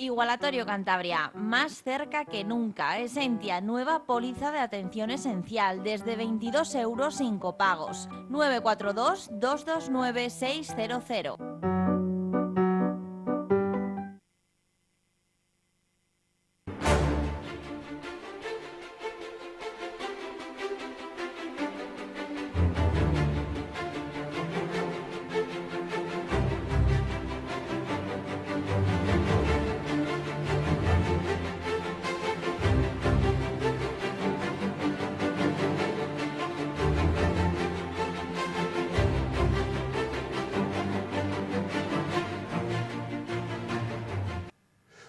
Igualatorio Cantabria, más cerca que nunca. Esentia, nueva póliza de atención esencial, desde 22 euros sin copagos. 942 229 600.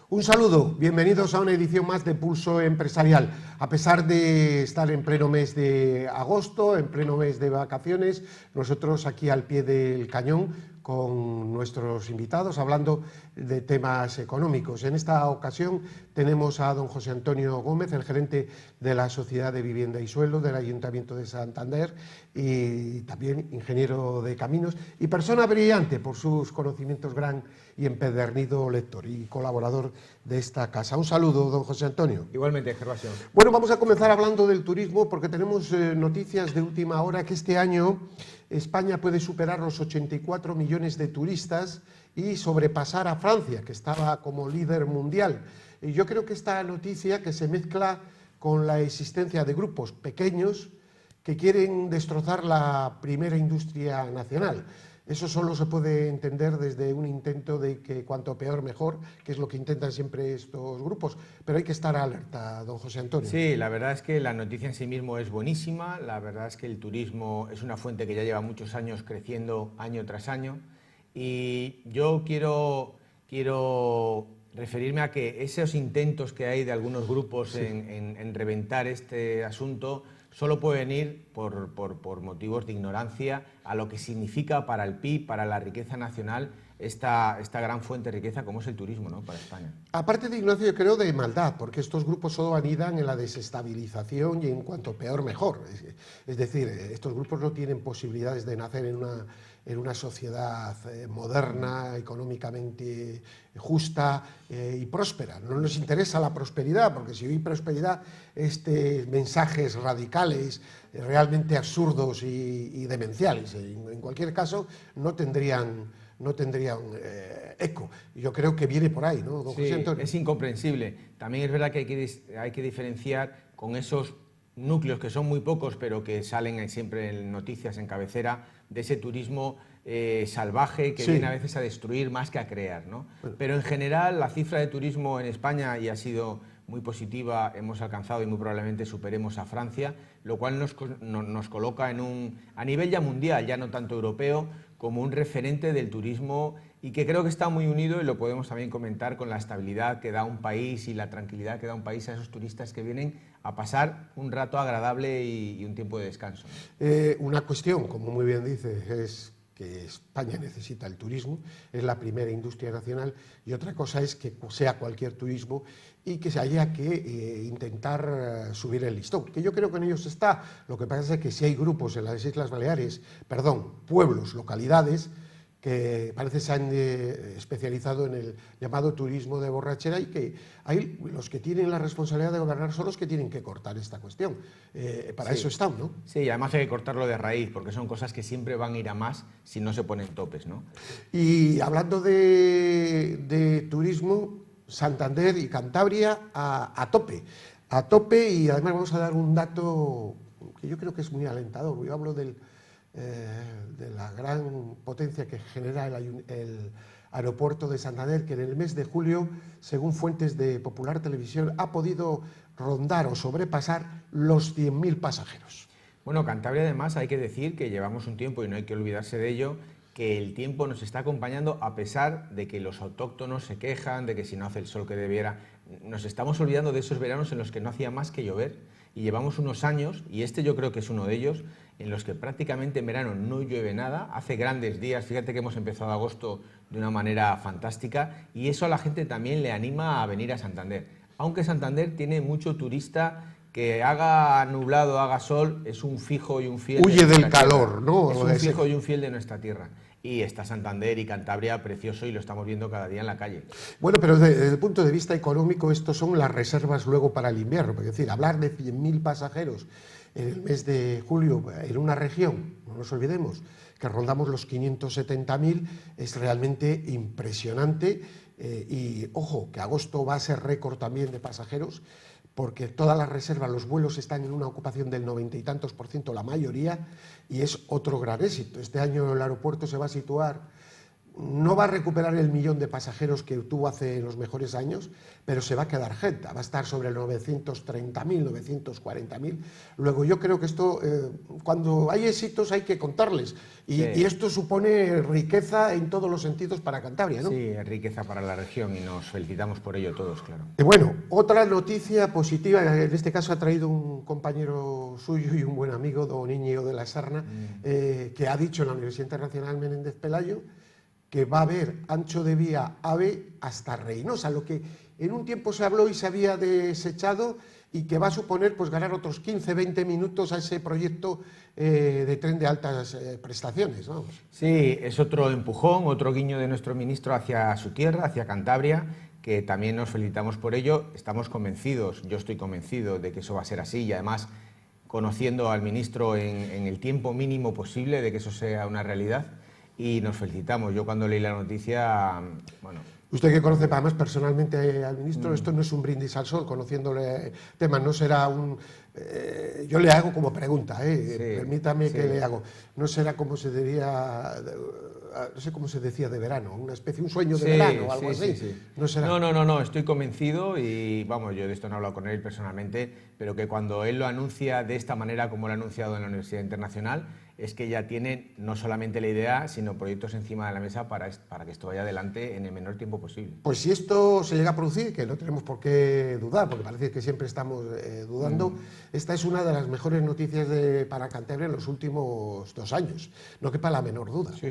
Un saludo, bienvenidos a una edición más de Pulso Empresarial. A pesar de estar en pleno mes de agosto, en pleno mes de vacaciones, nosotros aquí al pie del cañón con nuestros invitados hablando de temas económicos. En esta ocasión tenemos a don José Antonio Gómez, el gerente de la Sociedad de Vivienda y Suelo del Ayuntamiento de Santander y también ingeniero de caminos y persona brillante por sus conocimientos, gran y empedernido lector y colaborador de esta casa. Un saludo, don José Antonio. Igualmente, Gervasio. Bueno, vamos a comenzar hablando del turismo porque tenemos noticias de última hora que este año España puede superar los 84 millones de turistas y sobrepasar a Francia, que estaba como líder mundial. Y yo creo que esta noticia, que se mezcla con la existencia de grupos pequeños que quieren destrozar la primera industria nacional. Eso solo se puede entender desde un intento de que cuanto peor mejor, que es lo que intentan siempre estos grupos. Pero hay que estar alerta, don José Antonio. Sí, la verdad es que la noticia en sí mismo es buenísima. La verdad es que el turismo es una fuente que ya lleva muchos años creciendo año tras año. Y yo quiero referirme a que esos intentos que hay de algunos grupos en reventar este asunto solo pueden ir por motivos de ignorancia a lo que significa para el PIB, para la riqueza nacional, esta gran fuente de riqueza como es el turismo, ¿no?, para España. Aparte de ignorancia, yo creo de maldad, porque estos grupos solo anidan en la desestabilización y en cuanto peor mejor. Es decir, estos grupos no tienen posibilidades de nacer en una sociedad moderna, económicamente justa y próspera. No nos interesa la prosperidad, porque si hay prosperidad, mensajes radicales, realmente absurdos y demenciales, en cualquier caso, no tendrían eco. Yo creo que viene por ahí, ¿no, don José Antonio? Es incomprensible. También es verdad que hay que diferenciar con esos núcleos que son muy pocos, pero que salen siempre en noticias, en cabecera, de ese turismo salvaje que viene a veces a destruir más que a crear, ¿no? Pero en general la cifra de turismo en España ya ha sido muy positiva, hemos alcanzado y muy probablemente superemos a Francia, lo cual nos coloca a nivel ya mundial, ya no tanto europeo, como un referente del turismo y que creo que está muy unido, y lo podemos también comentar, con la estabilidad que da un país y la tranquilidad que da un país a esos turistas que vienen a pasar un rato agradable y un tiempo de descanso. Una cuestión, como muy bien dice, es que España necesita el turismo, es la primera industria nacional, y otra cosa es que sea cualquier turismo y que se haya que intentar subir el listón, que yo creo que en ellos está. Lo que pasa es que si hay grupos en las Islas Baleares, pueblos, localidades, que parece se han especializado en el llamado turismo de borrachera, y que hay los que tienen la responsabilidad de gobernar son los que tienen que cortar esta cuestión. Para eso están, ¿no? Sí, además hay que cortarlo de raíz, porque son cosas que siempre van a ir a más si no se ponen topes, ¿no? Y hablando de turismo, Santander y Cantabria a tope, y además vamos a dar un dato que yo creo que es muy alentador. Yo hablo de la gran potencia que genera el aeropuerto de Santander, que en el mes de julio, según fuentes de Popular Televisión, ha podido rondar o sobrepasar los 100.000 pasajeros. Bueno, Cantabria además hay que decir que llevamos un tiempo, y no hay que olvidarse de ello, que el tiempo nos está acompañando a pesar de que los autóctonos se quejan de que si no hace el sol que debiera. Nos estamos olvidando de esos veranos en los que no hacía más que llover, y llevamos unos años, y este yo creo que es uno de ellos, en los que prácticamente en verano no llueve nada, hace grandes días. Fíjate que hemos empezado agosto de una manera fantástica, y eso a la gente también le anima a venir a Santander. Aunque Santander tiene mucho turista que haga nublado, haga sol, es un fijo y un fiel. Huye del calor, ¿no? Es un fijo y un fiel de nuestra tierra. y está Santander y Cantabria precioso y lo estamos viendo cada día en la calle. Bueno, pero desde el punto de vista económico, estos son las reservas luego para el invierno. Es decir, hablar de 100.000 pasajeros en el mes de julio en una región, no nos olvidemos, que rondamos los 570.000, es realmente impresionante. Y ojo, que agosto va a ser récord también de pasajeros, porque todas las reservas, los vuelos están en una ocupación del 90 y tantos %, la mayoría, y es otro gran éxito. Este año el aeropuerto se va a situar, no va a recuperar el 1.000.000 de pasajeros que tuvo hace los mejores años, pero se va a quedar gente, va a estar sobre 930.000, 940.000. Luego yo creo que esto, cuando hay éxitos hay que contarles, y esto supone riqueza en todos los sentidos para Cantabria, ¿no? Sí, riqueza para la región y nos felicitamos por ello todos, claro. Bueno, otra noticia positiva, en este caso ha traído un compañero suyo y un buen amigo, don Íñigo de la Serna, que ha dicho en la Universidad Internacional Menéndez Pelayo que va a haber ancho de vía AVE hasta Reynosa, lo que en un tiempo se habló y se había desechado, y que va a suponer pues ganar otros 15-20 minutos a ese proyecto de tren de altas prestaciones, vamos. Sí, es otro empujón, otro guiño de nuestro ministro hacia su tierra, hacia Cantabria, que también nos felicitamos por ello. Estamos convencidos, yo estoy convencido de que eso va a ser así, y además conociendo al ministro en el tiempo mínimo posible de que eso sea una realidad, y nos felicitamos. Yo cuando leí la noticia, bueno... Usted que conoce además personalmente al ministro, esto no es un brindis al sol, conociéndole temas, no será un... yo le hago como pregunta, permítame que le hago. No será como se diría, no sé cómo se decía de verano, una especie, un sueño de verano o algo así. No será. No, estoy convencido y vamos, yo de esto no he hablado con él personalmente, pero que cuando él lo anuncia de esta manera como lo ha anunciado en la Universidad Internacional, es que ya tiene no solamente la idea, sino proyectos encima de la mesa para que esto vaya adelante en el menor tiempo posible. Pues si esto se llega a producir, que no tenemos por qué dudar, porque parece que siempre estamos dudando, esta es una de las mejores noticias para Cantabria en los últimos 2 años, no quepa la menor duda. Sí.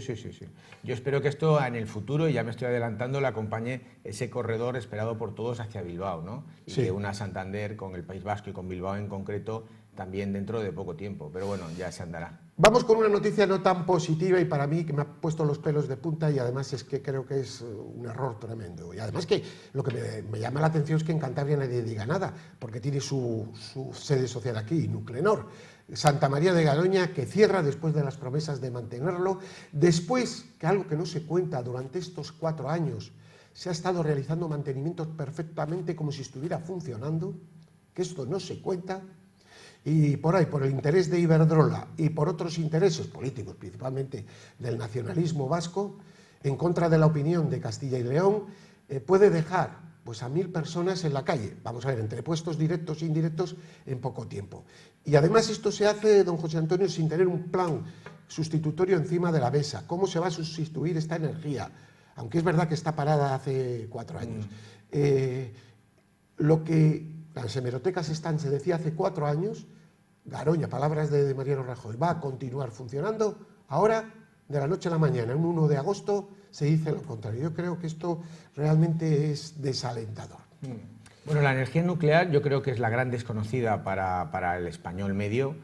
Yo espero que esto en el futuro, y ya me estoy adelantando, le acompañe ese corredor esperado por todos hacia Bilbao, ¿no? Y que una Santander con el País Vasco y con Bilbao en concreto también dentro de poco tiempo, pero bueno, ya se andará. Vamos con una noticia no tan positiva y para mí que me ha puesto los pelos de punta, y además es que creo que es un error tremendo. Y además que lo que me llama la atención es que en Cantabria nadie diga nada, porque tiene su sede social aquí, Nuclenor. Santa María de Garoña, que cierra después de las promesas de mantenerlo, después que algo que no se cuenta durante estos 4 años, se ha estado realizando mantenimientos perfectamente como si estuviera funcionando, que esto no se cuenta. Y por ahí, por el interés de Iberdrola y por otros intereses políticos, principalmente del nacionalismo vasco, en contra de la opinión de Castilla y León, puede dejar pues a 1.000 personas en la calle, vamos a ver, entre puestos directos e indirectos en poco tiempo. Y además esto se hace, don José Antonio, sin tener un plan sustitutorio encima de la mesa. ¿Cómo se va a sustituir esta energía? Aunque es verdad que está parada hace 4 años. Lo que las hemerotecas están, se decía hace 4 años, Garoña, palabras de Mariano Rajoy, va a continuar funcionando. Ahora, de la noche a la mañana, un 1 de agosto, se dice lo contrario. Yo creo que esto realmente es desalentador. Bueno, la energía nuclear yo creo que es la gran desconocida para el español medio.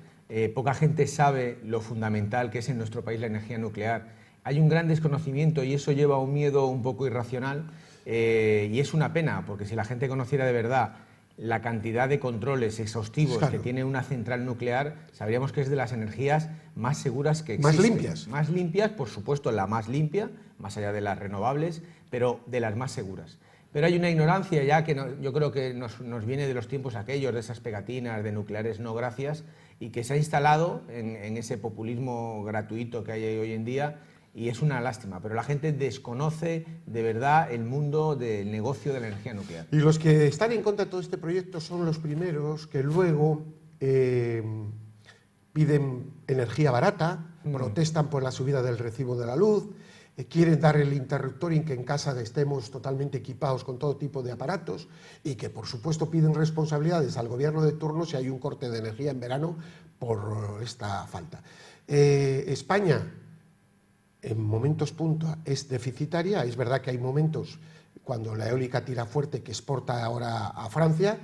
Poca gente sabe lo fundamental que es en nuestro país la energía nuclear. Hay un gran desconocimiento y eso lleva a un miedo un poco irracional, y es una pena, porque si la gente conociera de verdad la cantidad de controles exhaustivos que tiene una central nuclear, sabríamos que es de las energías más seguras que existen. Más limpias. Más limpias, por supuesto, la más limpia, más allá de las renovables, pero de las más seguras. Pero hay una ignorancia ya que yo creo que nos viene de los tiempos aquellos, de esas pegatinas de nucleares no gracias, y que se ha instalado en ese populismo gratuito que hay hoy en día, y es una lástima, pero la gente desconoce de verdad el mundo del negocio de la energía nuclear. Y los que están en contra de todo este proyecto son los primeros que luego piden energía barata, protestan por la subida del recibo de la luz, quieren dar el interruptor y que en casa estemos totalmente equipados con todo tipo de aparatos, y que por supuesto piden responsabilidades al gobierno de turno si hay un corte de energía en verano por esta falta. España en momentos punta es deficitaria. Es verdad que hay momentos cuando la eólica tira fuerte que exporta ahora a Francia,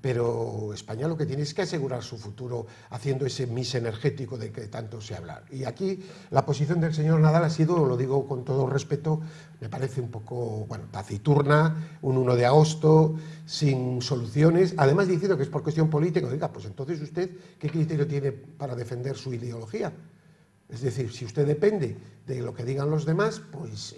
pero España lo que tiene es que asegurar su futuro haciendo ese mix energético de que tanto se habla. Y aquí la posición del señor Nadal ha sido, lo digo con todo respeto, me parece un poco, bueno, taciturna, un 1 de agosto, sin soluciones, además diciendo que es por cuestión política. Diga, pues entonces usted, ¿qué criterio tiene para defender su ideología? Es decir, si usted depende de lo que digan los demás, pues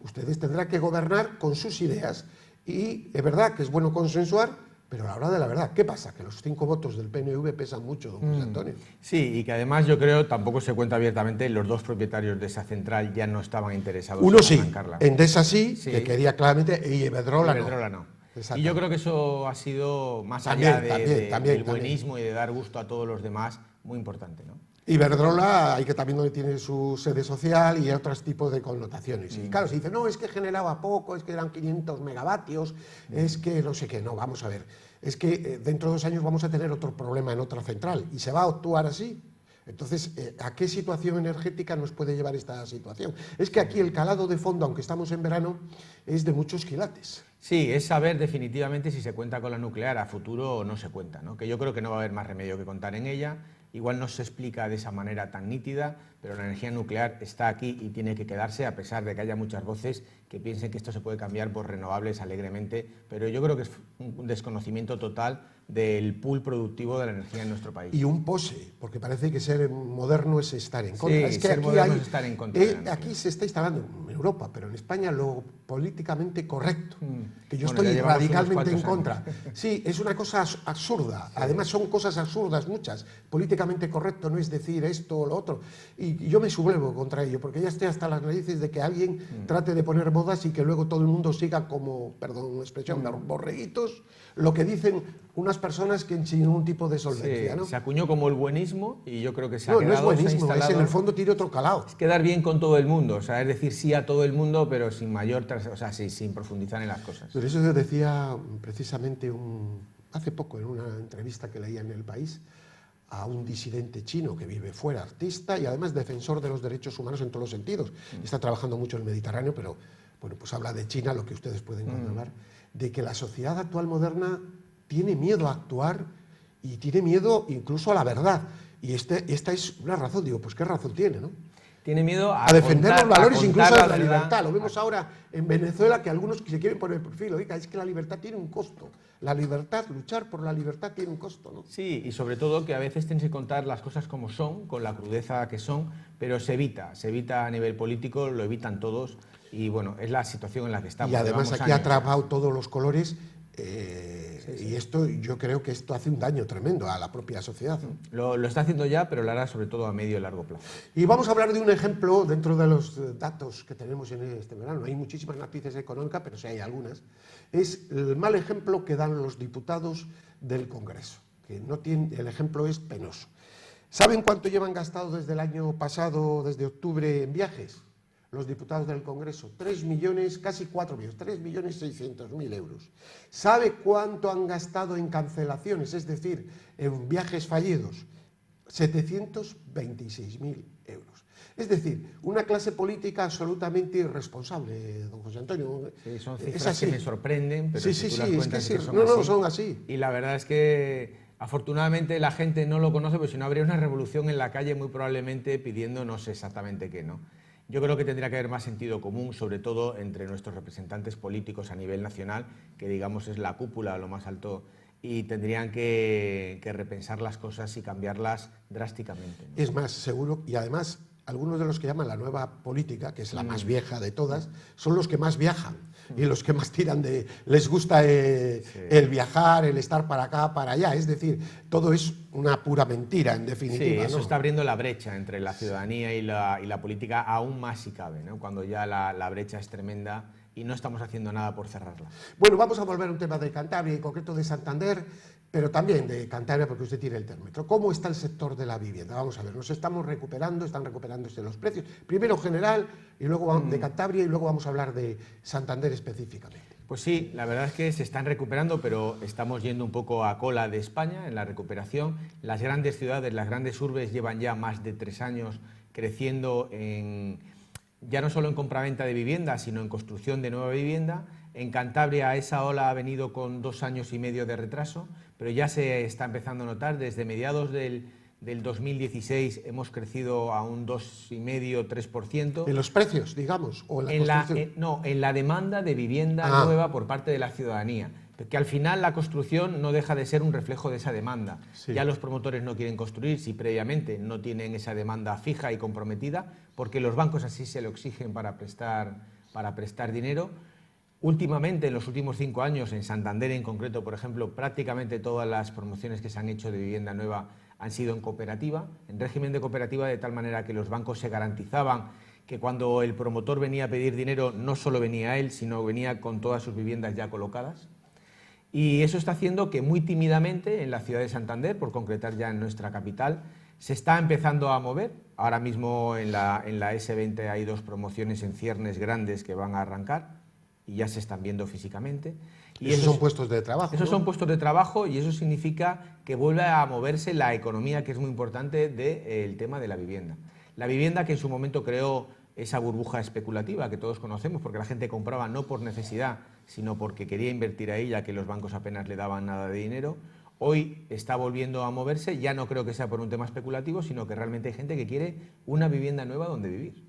ustedes tendrán que gobernar con sus ideas. Y es verdad que es bueno consensuar, pero a la hora de la verdad, ¿qué pasa? Que los 5 votos del PNV pesan mucho, don José Antonio. Sí, y que además yo creo, tampoco se cuenta abiertamente, los dos propietarios de esa central ya no estaban interesados Uno en sí, arrancarla. Endesa sí, que quería claramente, y Iberdrola no. Y yo creo que eso ha sido, más allá del buenismo y de dar gusto a todos los demás, muy importante, ¿no? Iberdrola, hay que también donde tiene su sede social y otros tipos de connotaciones. Y claro, se dice, no, es que generaba poco, es que eran 500 megavatios, es que no sé qué. No, vamos a ver, es que dentro de 2 años vamos a tener otro problema en otra central y se va a actuar así. Entonces, ¿a qué situación energética nos puede llevar esta situación? Es que aquí el calado de fondo, aunque estamos en verano, es de muchos quilates. Sí, es saber definitivamente si se cuenta con la nuclear a futuro o no se cuenta, ¿no? Que yo creo que no va a haber más remedio que contar en ella. Igual no se explica de esa manera tan nítida, pero la energía nuclear está aquí y tiene que quedarse, a pesar de que haya muchas voces que piensen que esto se puede cambiar por renovables alegremente, pero yo creo que es un desconocimiento total del pool productivo de la energía en nuestro país. Y un pose, porque parece que ser moderno es estar en contra. Sí, es que ser moderno es estar en contra. Aquí se está instalando, en Europa, pero en España, lo políticamente correcto, que yo Bueno, estoy radicalmente en años. contra. Sí, es una cosa absurda. Sí. Además son cosas absurdas muchas. Políticamente correcto no es decir esto o lo otro. Y yo me sublevo contra ello, porque ya estoy hasta las narices de que alguien trate de poner modas y que luego todo el mundo siga como, perdón la expresión, borreguitos, lo que dicen unas personas que sin ningún tipo de solvencia. Sí, ¿no? Se acuñó como el buenismo y yo creo que se ha no, quedado, no es buenismo, es en el fondo tiene otro calado. Es quedar bien con todo el mundo, o sea, es decir sí a todo el mundo, pero sin mayor, o sea, sin profundizar en las cosas. Pero eso yo decía precisamente hace poco en una entrevista que leía en El País a un disidente chino que vive fuera, artista y además defensor de los derechos humanos en todos los sentidos. Está trabajando mucho en el Mediterráneo, pero bueno, pues habla de China, lo que ustedes pueden controlar, de que la sociedad actual moderna tiene miedo a actuar y tiene miedo incluso a la verdad. Y esta es una razón, digo, pues qué razón tiene, ¿no? Tiene miedo a defender los valores incluso de la verdad. libertad. Lo vemos ahora en Venezuela, que algunos se quieren poner el perfil. Oiga, es que la libertad tiene un costo. La libertad, luchar por la libertad tiene un costo, ¿no? Sí, y sobre todo que a veces tienes que contar las cosas como son, con la crudeza que son, pero se evita a nivel político, lo evitan todos, y bueno, es la situación en la que estamos. Y además aquí ha atrapado todos los colores. Y esto, yo creo que esto hace un daño tremendo a la propia sociedad. Lo está haciendo ya, pero lo hará sobre todo a medio y largo plazo. Y vamos a hablar de un ejemplo dentro de los datos que tenemos en este verano. Hay muchísimas noticias económicas, pero sí hay algunas. Es el mal ejemplo que dan los diputados del Congreso, que no tienen, el ejemplo es penoso. ¿Saben cuánto llevan gastado desde el año pasado, desde octubre, en viajes? Los diputados del Congreso, 3 millones, casi 4 millones, 3.600.000 euros. ¿Sabe cuánto han gastado en cancelaciones, es decir, en viajes fallidos? 726.000 euros. Es decir, una clase política absolutamente irresponsable, don José Antonio. Sí, son cifras que me sorprenden, pero sí, si sí, tú las cuentas sí, que son así, son así. Y la verdad es que afortunadamente la gente no lo conoce, porque si no habría una revolución en la calle muy probablemente pidiendo no sé exactamente qué, ¿no? Yo creo que tendría que haber más sentido común, sobre todo entre nuestros representantes políticos a nivel nacional, que digamos es la cúpula, lo más alto, y tendrían que repensar las cosas y cambiarlas drásticamente, ¿no? Es más, seguro, y además algunos de los que llaman la nueva política, que es la más vieja de todas, son los que más viajan y los que más tiran de... Les gusta el viajar, el estar para acá, para allá. Es decir, todo es una pura mentira, en definitiva. Sí, eso ¿no? está abriendo la brecha entre la ciudadanía y la política, aún más si cabe, ¿no? Cuando ya la brecha es tremenda y no estamos haciendo nada por cerrarla. Bueno, vamos a volver a un tema de Cantabria, en concreto de Santander, pero también de Cantabria, porque usted tiene el termómetro. ¿Cómo está el sector de la vivienda? Vamos a ver, nos estamos recuperando, están recuperándose los precios. Primero general, y luego de Cantabria, y luego vamos a hablar de Santander específicamente. Pues sí, la verdad es que se están recuperando, pero estamos yendo un poco a cola de España en la recuperación. Las grandes ciudades, las grandes urbes llevan ya más de 3 años creciendo en ya no solo en compraventa de vivienda, sino en construcción de nueva vivienda. En Cantabria esa ola ha venido con 2 años y medio de retraso, pero ya se está empezando a notar. Desde mediados del 2016 hemos crecido a un 2,5–3%. ¿En los precios, digamos? ¿O en la construcción? No, en la demanda de vivienda nueva por parte de la ciudadanía. Que al final la construcción no deja de ser un reflejo de esa demanda. Sí. Ya los promotores no quieren construir si previamente no tienen esa demanda fija y comprometida, porque los bancos así se lo exigen para prestar dinero. Últimamente, en los últimos 5 años, en Santander en concreto, por ejemplo, prácticamente todas las promociones que se han hecho de vivienda nueva han sido en cooperativa, en régimen de cooperativa, de tal manera que los bancos se garantizaban que cuando el promotor venía a pedir dinero no solo venía él, sino venía con todas sus viviendas ya colocadas. Y eso está haciendo que muy tímidamente en la ciudad de Santander, por concretar ya en nuestra capital, se está empezando a mover. Ahora mismo en la S20 hay 2 promociones en ciernes grandes que van a arrancar y ya se están viendo físicamente. Y esos son puestos de trabajo. Esos son puestos de trabajo y eso significa que vuelve a moverse la economía, que es muy importante, del tema de la vivienda. La vivienda que en su momento creó esa burbuja especulativa que todos conocemos, porque la gente compraba no por necesidad, sino porque quería invertir ahí, ya que los bancos apenas le daban nada de dinero. Hoy está volviendo a moverse, ya no creo que sea por un tema especulativo, sino que realmente hay gente que quiere una vivienda nueva donde vivir.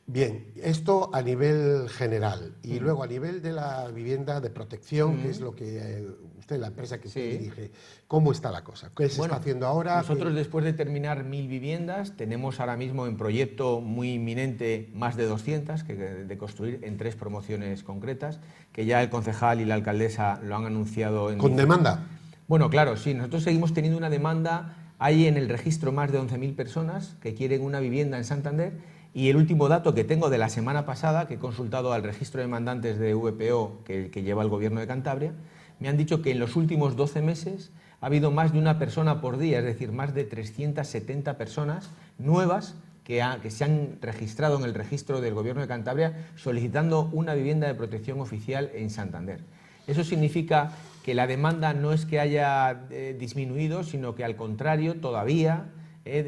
Bien, esto a nivel general y luego a nivel de la vivienda de protección, que es lo que usted, la empresa que usted dirige, ¿cómo está la cosa? ¿Qué se está haciendo ahora? Nosotros después de terminar 1000 viviendas, tenemos ahora mismo en proyecto muy inminente más de 200 de construir en 3 promociones concretas, que ya el concejal y la alcaldesa lo han anunciado. ¿Con demanda? Bueno, claro, sí, nosotros seguimos teniendo una demanda. Hay en el registro más de 11.000 personas que quieren una vivienda en Santander. Y el último dato que tengo de la semana pasada, que he consultado al registro de mandantes de VPO que lleva el Gobierno de Cantabria, me han dicho que en los últimos 12 meses ha habido más de una persona por día, es decir, más de 370 personas nuevas que se han registrado en el registro del Gobierno de Cantabria solicitando una vivienda de protección oficial en Santander. Eso significa que la demanda no es que haya disminuido, sino que al contrario, todavía,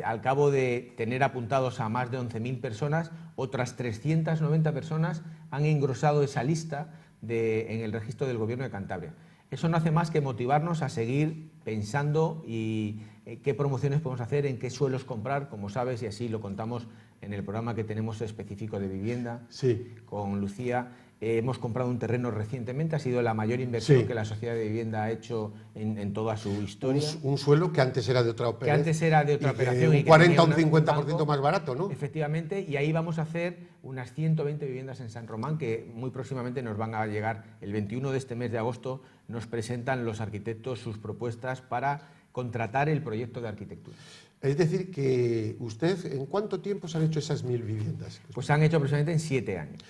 al cabo de tener apuntados a más de 11.000 personas, otras 390 personas han engrosado esa lista en el registro del Gobierno de Cantabria. Eso no hace más que motivarnos a seguir pensando y qué promociones podemos hacer, en qué suelos comprar, como sabes, y así lo contamos en el programa que tenemos específico de vivienda con Lucía. Hemos comprado un terreno recientemente, ha sido la mayor inversión que la sociedad de vivienda ha hecho en toda su historia. Un suelo que antes era de otra operación. Que antes era de otra operación. Un 40 o un 50% más barato, ¿no? Efectivamente, y ahí vamos a hacer unas 120 viviendas en San Román, que muy próximamente nos van a llegar. El 21 de este mes de agosto nos presentan los arquitectos sus propuestas para contratar el proyecto de arquitectura. Es decir, que usted, ¿en cuánto tiempo se han hecho esas 1000 viviendas? Pues se han hecho aproximadamente en 7 años.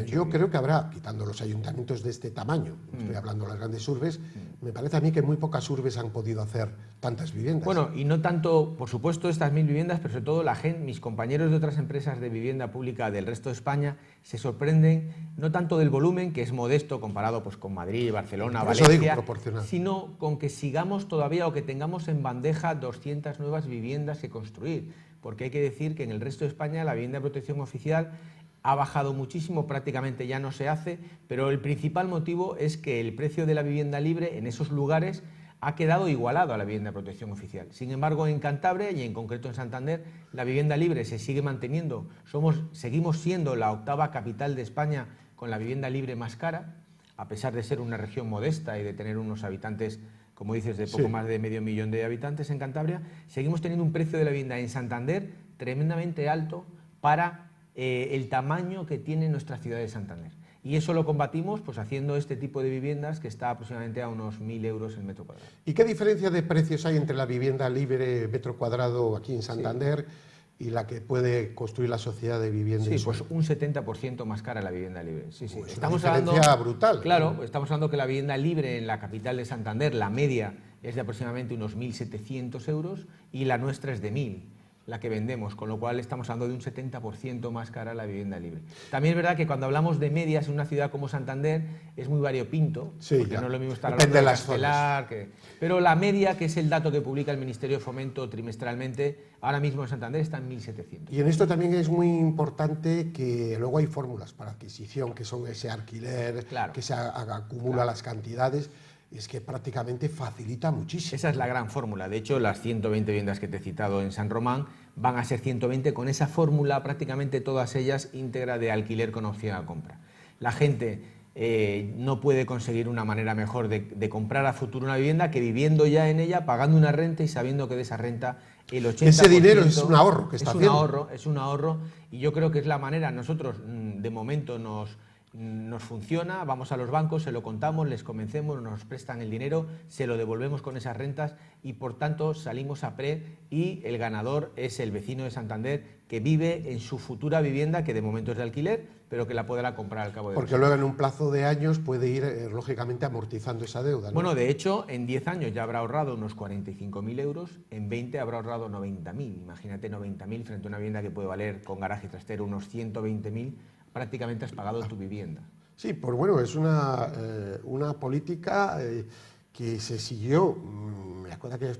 Yo creo que habrá, quitando los ayuntamientos de este tamaño, estoy hablando de las grandes urbes, me parece a mí que muy pocas urbes han podido hacer tantas viviendas. Bueno, y no tanto, por supuesto, estas 1000 viviendas, pero sobre todo mis compañeros de otras empresas de vivienda pública del resto de España se sorprenden, no tanto del volumen, que es modesto comparado pues, con Madrid, Barcelona, Valencia, sino con que sigamos todavía o que tengamos en bandeja 200 nuevas viviendas que construir, porque hay que decir que en el resto de España la vivienda de protección oficial ha bajado muchísimo, prácticamente ya no se hace, pero el principal motivo es que el precio de la vivienda libre en esos lugares ha quedado igualado a la vivienda de protección oficial. Sin embargo, en Cantabria y en concreto en Santander, la vivienda libre se sigue manteniendo. Seguimos siendo la 8ª capital de España con la vivienda libre más cara, a pesar de ser una región modesta y de tener unos habitantes, como dices, de poco más de medio millón de habitantes en Cantabria. Seguimos teniendo un precio de la vivienda en Santander tremendamente alto para el tamaño que tiene nuestra ciudad de Santander. Y eso lo combatimos pues, haciendo este tipo de viviendas que está aproximadamente a unos 1.000 euros el metro cuadrado. ¿Y qué diferencia de precios hay entre la vivienda libre metro cuadrado aquí en Santander y la que puede construir la sociedad de vivienda? Sí, pues un 70% más cara la vivienda libre. Pues estamos hablando, una diferencia brutal. Claro, estamos hablando que la vivienda libre en la capital de Santander, la media es de aproximadamente unos 1.700 euros y la nuestra es de 1.000. la que vendemos, con lo cual estamos hablando de un 70% más cara la vivienda libre. También es verdad que cuando hablamos de medias en una ciudad como Santander es muy variopinto, Sí, porque ya. no es lo mismo estar Depende hablando de de las Castelar, pero la media, que es el dato que publica el Ministerio de Fomento trimestralmente, ahora mismo en Santander está en 1.700. Y en esto también es muy importante que luego hay fórmulas para adquisición, que son ese alquiler, Claro. que se acumula las cantidades, y es que prácticamente facilita muchísimo. Esa es la gran fórmula. De hecho, las 120 viviendas que te he citado en San Román van a ser 120 con esa fórmula, prácticamente todas ellas íntegra de alquiler con opción a compra. La gente no puede conseguir una manera mejor de comprar a futuro una vivienda que viviendo ya en ella, pagando una renta y sabiendo que de esa renta el 80%... Ese dinero es un ahorro que está haciendo. Es un ahorro, y yo creo que es la manera. Nosotros, de momento, nos funciona, vamos a los bancos, se lo contamos, les convencemos, nos prestan el dinero, se lo devolvemos con esas rentas y por tanto salimos a PRE y el ganador es el vecino de Santander que vive en su futura vivienda, que de momento es de alquiler, pero que la podrá comprar al cabo de Porque luego en un plazo de años puede ir, lógicamente, amortizando esa deuda, ¿no? Bueno, de hecho, en 10 años ya habrá ahorrado unos 45.000 euros, en 20 habrá ahorrado 90.000. Imagínate 90.000 frente a una vivienda que puede valer con garaje y trastero unos 120.000, prácticamente has pagado tu vivienda. Sí, pues bueno, es una política que se siguió, me acuerdo que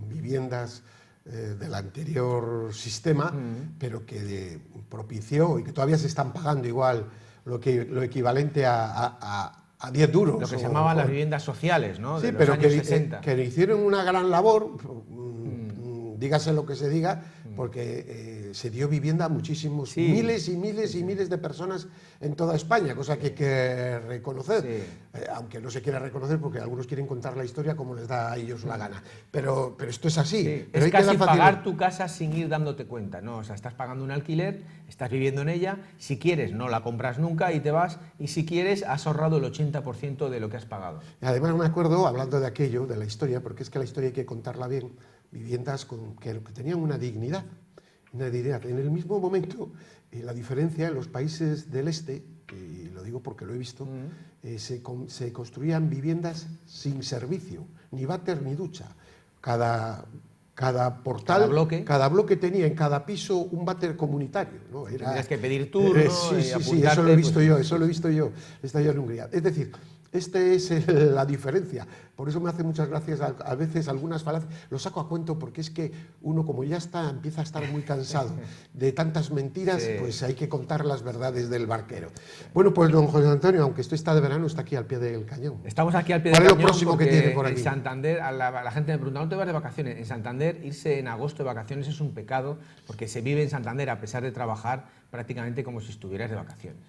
viviendas del anterior sistema, pero que propició y que todavía se están pagando igual lo equivalente a 10 duros. Lo que se llamaban las viviendas sociales, ¿no? Sí, De los pero años 60. que hicieron una gran labor, dígase lo que se diga, porque se dio vivienda a muchísimos, Sí. miles y miles y miles de personas en toda España, cosa que hay que reconocer, Sí. aunque no se quiera reconocer porque algunos quieren contar la historia como les da a ellos la gana. Pero esto es así. Sí, Pero es hay que casi dar facilidad. pagar tu casa sin ir dándote cuenta, ¿no? O sea, estás pagando un alquiler, estás viviendo en ella, si quieres no la compras nunca y te vas, y si quieres has ahorrado el 80% de lo que has pagado. Y además me acuerdo, hablando de aquello, de la historia, porque es que la historia hay que contarla bien, viviendas que tenían una dignidad. Una dignidad. En el mismo momento, la diferencia en los países del este, y lo digo porque lo he visto, se construían viviendas sin servicio, ni váter ni ducha. Cada portal, cada bloque tenía en cada piso un váter comunitario, ¿no? Tendrías que pedir turno sí, y sí, eso lo he visto yo, eso lo he visto yo. Está yo en Hungría. Es decir, esta es la diferencia. Por eso me hace muchas gracias a veces algunas falacias. Lo saco a cuento porque es que uno, como ya empieza a estar muy cansado de tantas mentiras, Sí. pues hay que contar las verdades del barquero. Bueno, pues don José Antonio, aunque esto está de verano, está aquí al pie del cañón. Estamos aquí al pie ¿Cuál del es lo cañón próximo que porque tiene por aquí? En Santander, a la gente me pregunta, ¿dónde te vas de vacaciones? En Santander, irse en agosto de vacaciones es un pecado, porque se vive en Santander, a pesar de trabajar, prácticamente como si estuvieras de vacaciones.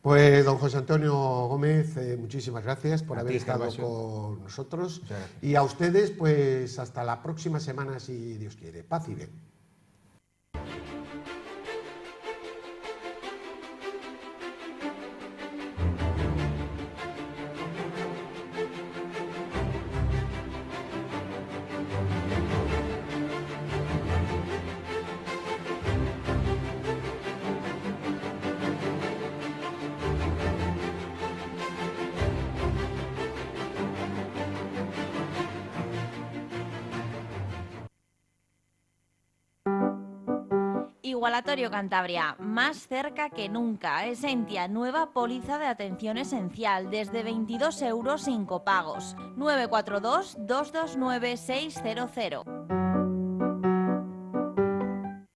Pues don José Antonio Gómez, muchísimas gracias por A haber ti, estado Gervasio. con nosotros. Muchas gracias. Y a ustedes, pues hasta la próxima semana, si Dios quiere. Paz y bien. Igualatorio Cantabria, más cerca que nunca. Esentia, nueva póliza de atención esencial, desde 22 euros sin copagos. 942 229 600.